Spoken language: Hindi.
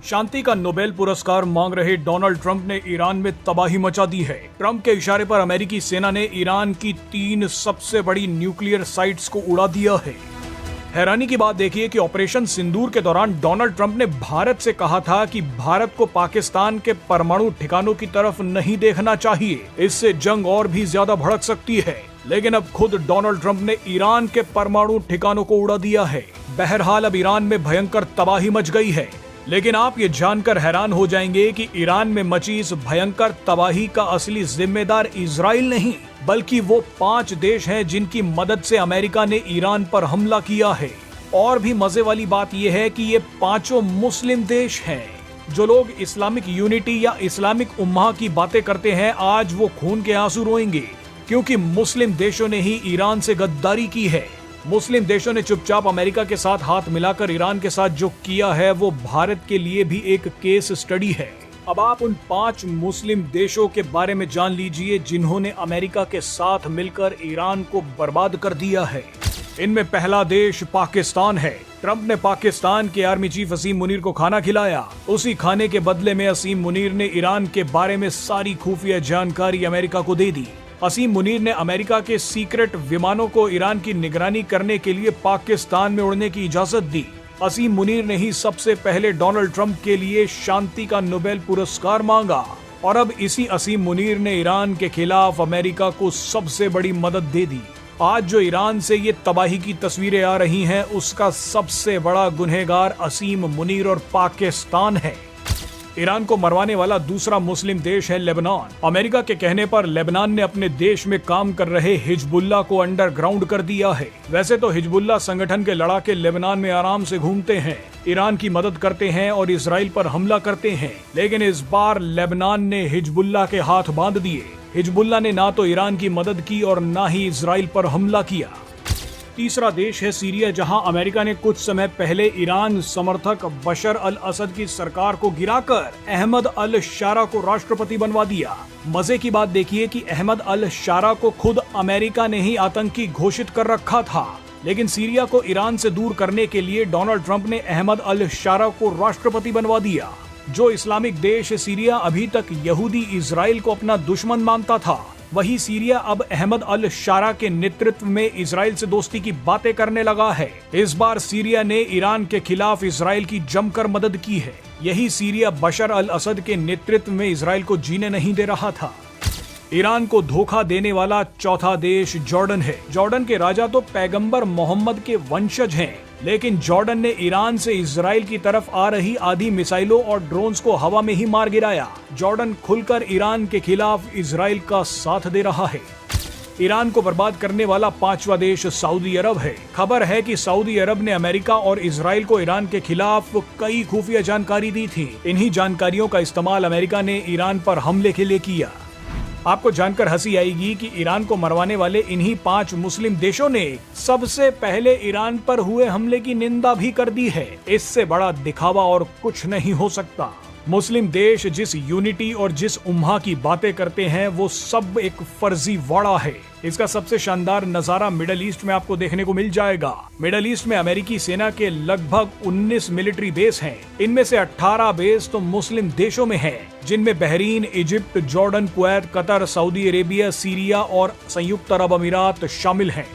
शांति का नोबेल पुरस्कार मांग रहे डोनाल्ड ट्रंप ने ईरान में तबाही मचा दी है। ट्रंप के इशारे पर अमेरिकी सेना ने ईरान की 3 सबसे बड़ी न्यूक्लियर साइट्स को उड़ा दिया है। हैरानी की बात देखिए कि ऑपरेशन सिंदूर के दौरान डोनाल्ड ट्रंप ने भारत से कहा था कि भारत को पाकिस्तान के परमाणु ठिकानों की तरफ नहीं देखना चाहिए, इससे जंग और भी ज्यादा भड़क सकती है। लेकिन अब खुद डोनाल्ड ट्रंप ने ईरान के परमाणु ठिकानों को उड़ा दिया है। बहरहाल अब ईरान में भयंकर तबाही मच गई है। लेकिन आप ये जानकर हैरान हो जाएंगे कि ईरान में मची इस भयंकर तबाही का असली जिम्मेदार इजराइल नहीं, बल्कि वो 5 देश हैं जिनकी मदद से अमेरिका ने ईरान पर हमला किया है। और भी मजे वाली बात यह है कि ये 5 मुस्लिम देश हैं। जो लोग इस्लामिक यूनिटी या इस्लामिक उम्मा की बातें करते हैं, आज वो खून के आंसू रोएंगे, क्योंकि मुस्लिम देशों ने ही ईरान से गद्दारी की है। मुस्लिम देशों ने चुपचाप अमेरिका के साथ हाथ मिलाकर ईरान के साथ जो किया है वो भारत के लिए भी एक केस स्टडी है। अब आप उन 5 मुस्लिम देशों के बारे में जान लीजिए जिन्होंने अमेरिका के साथ मिलकर ईरान को बर्बाद कर दिया है। इनमें पहला देश पाकिस्तान है। ट्रंप ने पाकिस्तान के आर्मी चीफ असीम मुनीर को खाना खिलाया। उसी खाने के बदले में असीम मुनीर ने ईरान के बारे में सारी खुफिया जानकारी अमेरिका को दे दी। असीम मुनीर ने अमेरिका के सीक्रेट विमानों को ईरान की निगरानी करने के लिए पाकिस्तान में उड़ने की इजाजत दी। असीम मुनीर ने ही सबसे पहले डोनाल्ड ट्रंप के लिए शांति का नोबेल पुरस्कार मांगा। और अब इसी असीम मुनीर ने ईरान के खिलाफ अमेरिका को सबसे बड़ी मदद दे दी। आज जो ईरान से ये तबाही की तस्वीरें आ रही हैं, उसका सबसे बड़ा गुनहगार असीम मुनीर और पाकिस्तान है। ईरान को मरवाने वाला दूसरा मुस्लिम देश है लेबनान। अमेरिका के कहने पर लेबनान ने अपने देश में काम कर रहे हिजबुल्लाह को अंडरग्राउंड कर दिया है। वैसे तो हिजबुल्लाह संगठन के लड़ाके लेबनान में आराम से घूमते हैं, ईरान की मदद करते हैं और इजराइल पर हमला करते हैं, लेकिन इस बार लेबनान ने हिजबुल्लाह के हाथ बांध दिए। हिजबुल्लाह ने ना तो ईरान की मदद की और ना ही इजराइल पर हमला किया। तीसरा देश है सीरिया, जहां अमेरिका ने कुछ समय पहले ईरान समर्थक बशर अल असद की सरकार को गिराकर अहमद अल शारा को राष्ट्रपति बनवा दिया। मजे की बात देखिए कि अहमद अल शारा को खुद अमेरिका ने ही आतंकी घोषित कर रखा था, लेकिन सीरिया को ईरान से दूर करने के लिए डोनाल्ड ट्रंप ने अहमद अल शारा को राष्ट्रपति बनवा दिया। जो इस्लामिक देश सीरिया अभी तक यहूदी इजराइल को अपना दुश्मन मानता था, वही सीरिया अब अहमद अल शारा के नेतृत्व में इजराइल से दोस्ती की बातें करने लगा है। इस बार सीरिया ने ईरान के खिलाफ इजराइल की जमकर मदद की है। यही सीरिया बशर अल असद के नेतृत्व में इजराइल को जीने नहीं दे रहा था। ईरान को धोखा देने वाला चौथा देश जॉर्डन है। जॉर्डन के राजा तो पैगंबर मोहम्मद के वंशज हैं, लेकिन जॉर्डन ने ईरान से इजराइल की तरफ आ रही आधी मिसाइलों और ड्रोन्स को हवा में ही मार गिराया। जॉर्डन खुलकर ईरान के खिलाफ इजराइल का साथ दे रहा है। ईरान को बर्बाद करने वाला 5वां देश सऊदी अरब है। खबर है कि सऊदी अरब ने अमेरिका और इजराइल को ईरान के खिलाफ कई खुफिया जानकारी दी थी। इन्हीं जानकारियों का इस्तेमाल अमेरिका ने ईरान पर हमले के लिए किया। आपको जानकर हंसी आएगी कि ईरान को मरवाने वाले इन्हीं 5 मुस्लिम देशों ने सबसे पहले ईरान पर हुए हमले की निंदा भी कर दी है। इससे बड़ा दिखावा और कुछ नहीं हो सकता। मुस्लिम देश जिस यूनिटी और जिस उम्मा की बातें करते हैं, वो सब एक फर्जीवाड़ा है। इसका सबसे शानदार नजारा मिडल ईस्ट में आपको देखने को मिल जाएगा। मिडल ईस्ट में अमेरिकी सेना के लगभग 19 मिलिट्री बेस हैं। इनमें से 18 बेस तो मुस्लिम देशों में हैं, जिनमें Bahrain, Egypt, Jordan, Kuwait, Qatar, Saudi Arabia, Syria और संयुक्त अरब अमीरात शामिल हैं।